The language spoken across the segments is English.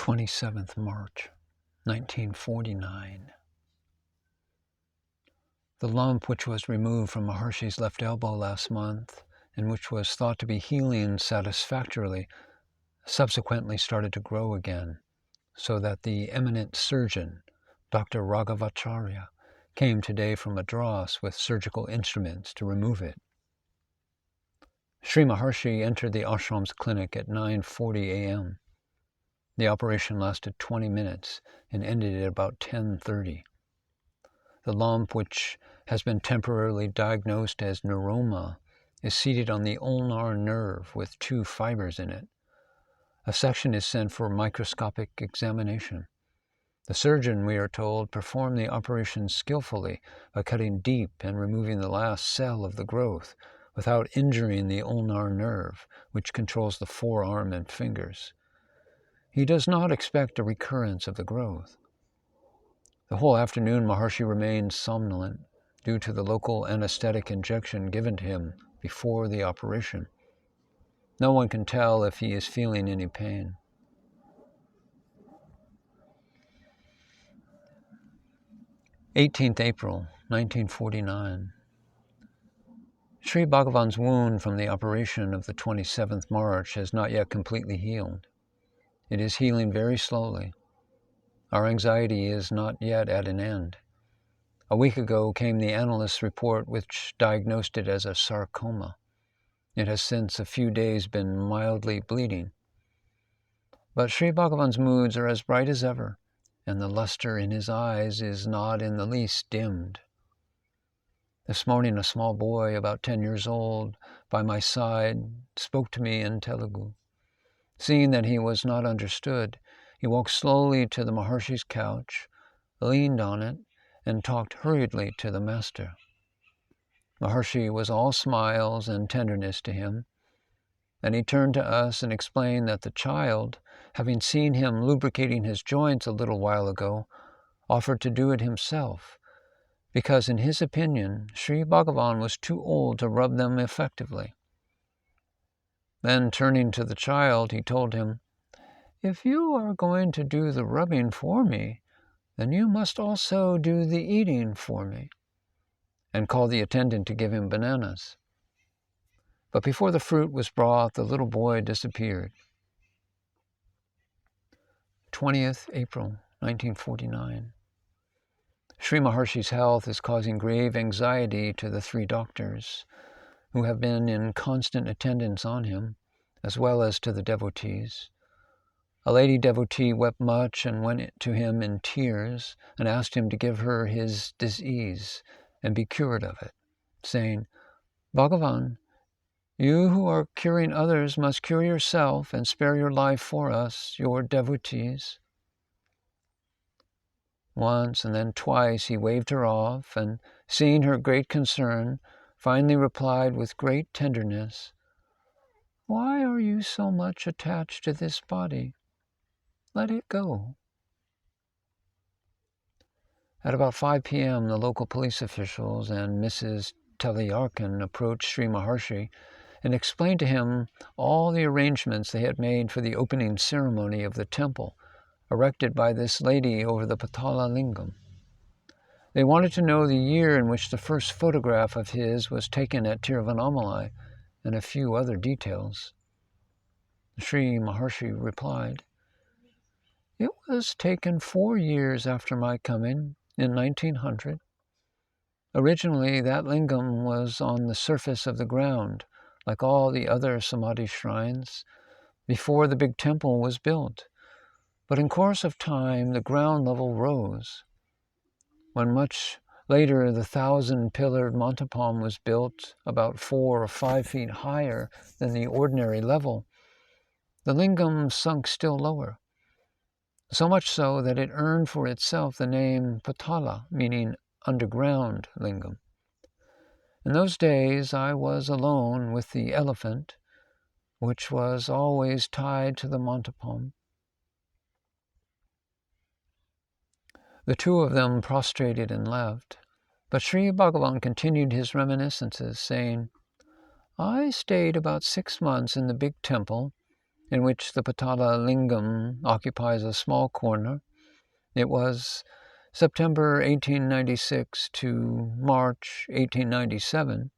27th March, 1949. The lump which was removed from Maharshi's left elbow last month, and which was thought to be healing satisfactorily, subsequently started to grow again, so that the eminent surgeon, Dr. Raghavacharya, came today from Madras with surgical instruments to remove it. Sri Maharshi entered the ashram's clinic at 9:40 a.m. The operation lasted 20 minutes and ended at about 10:30. The lump, which has been temporarily diagnosed as neuroma, is seated on the ulnar nerve with 2 fibers in it. A section is sent for microscopic examination. The surgeon, we are told, performed the operation skillfully by cutting deep and removing the last cell of the growth without injuring the ulnar nerve, which controls the forearm and fingers. He does not expect a recurrence of the growth. The whole afternoon Maharshi remained somnolent due to the local anesthetic injection given to him before the operation. No one can tell if he is feeling any pain. April 18th, 1949. Sri Bhagavan's wound from the operation of the 27th March has not yet completely healed. It is healing very slowly. Our anxiety is not yet at an end. A week ago came the analyst's report which diagnosed it as a sarcoma. It has since a few days been mildly bleeding. But Sri Bhagavan's moods are as bright as ever, and the luster in his eyes is not in the least dimmed. This morning a small boy, about 10 years old, by my side, spoke to me in Telugu. Seeing that he was not understood, he walked slowly to the Maharshi's couch, leaned on it, and talked hurriedly to the master. Maharshi was all smiles and tenderness to him. Then he turned to us and explained that the child, having seen him lubricating his joints a little while ago, offered to do it himself, because in his opinion, Sri Bhagavan was too old to rub them effectively. Then turning to the child, he told him, "If you are going to do the rubbing for me, then you must also do the eating for me," and called the attendant to give him bananas. But before the fruit was brought, the little boy disappeared. 20th April, 1949. Sri Maharshi's health is causing grave anxiety to the 3 doctors, who have been in constant attendance on him, as well as to the devotees. A lady devotee wept much and went to him in tears and asked him to give her his disease and be cured of it, saying, "Bhagavan, you who are curing others must cure yourself and spare your life for us, your devotees." Once and then twice he waved her off, and seeing her great concern, finally replied with great tenderness, "Why are you so much attached to this body? Let it go." At about 5 p.m., the local police officials and Mrs. Teliarkan approached Sri Maharshi and explained to him all the arrangements they had made for the opening ceremony of the temple erected by this lady over the Patala Lingam. They wanted to know the year in which the first photograph of his was taken at Tiruvannamalai and a few other details. Sri Maharshi replied, "It was taken 4 years after my coming, in 1900. Originally, that lingam was on the surface of the ground, like all the other Samadhi shrines, before the big temple was built. But in course of time, the ground level rose. When much later the 1,000-pillared Mantapam was built, about 4 or 5 feet higher than the ordinary level, the lingam sunk still lower, so much so that it earned for itself the name Patala, meaning underground lingam. In those days I was alone with the elephant, which was always tied to the Mantapam. The 2 of them prostrated and left, but Sri Bhagavan continued his reminiscences, saying, "I stayed about 6 months in the big temple in which the Patala Lingam occupies a small corner. It was September 1896 to March 1897.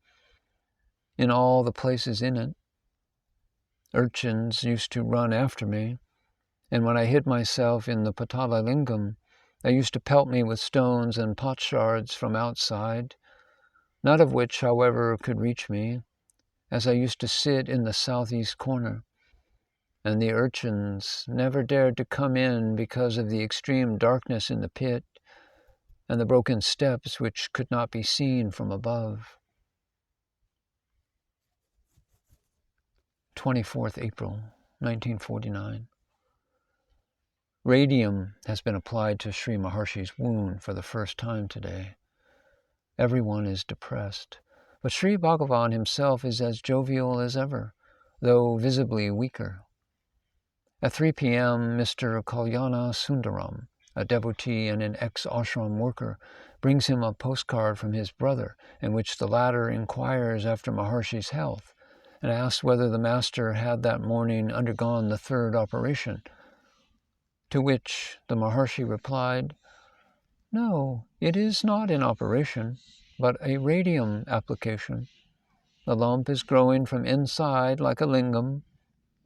In all the places in it, urchins used to run after me, and when I hid myself in the Patala Lingam, they used to pelt me with stones and potsherds from outside, none of which, however, could reach me, as I used to sit in the southeast corner, and the urchins never dared to come in because of the extreme darkness in the pit and the broken steps which could not be seen from above. 24th April, 1949. Radium has been applied to Sri Maharshi's wound for the first time today. Everyone is depressed, but Sri Bhagavan himself is as jovial as ever, though visibly weaker. At 3 p.m., Mr. Kalyana Sundaram, a devotee and an ex-ashram worker, brings him a postcard from his brother in which the latter inquires after Maharshi's health and asks whether the master had that morning undergone the third operation, to which the Maharshi replied, "No, it is not an operation, but a radium application. The lump is growing from inside like a lingam,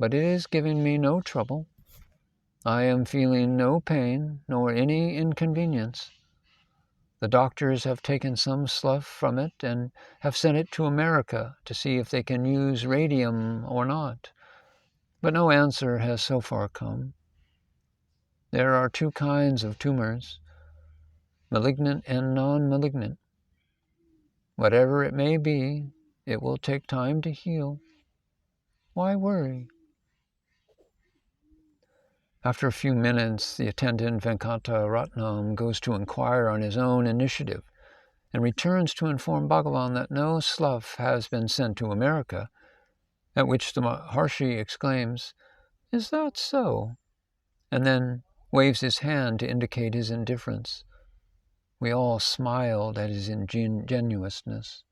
but it is giving me no trouble. I am feeling no pain nor any inconvenience. The doctors have taken some slough from it and have sent it to America to see if they can use radium or not, but no answer has so far come. There are two kinds of tumors, malignant and non-malignant. Whatever it may be, it will take time to heal. Why worry?" After a few minutes, the attendant Venkata Ratnam goes to inquire on his own initiative and returns to inform Bhagavan that no slough has been sent to America, at which the Maharshi exclaims, "Is that so?" and then waves his hand to indicate his indifference. We all smiled at his ingenuousness.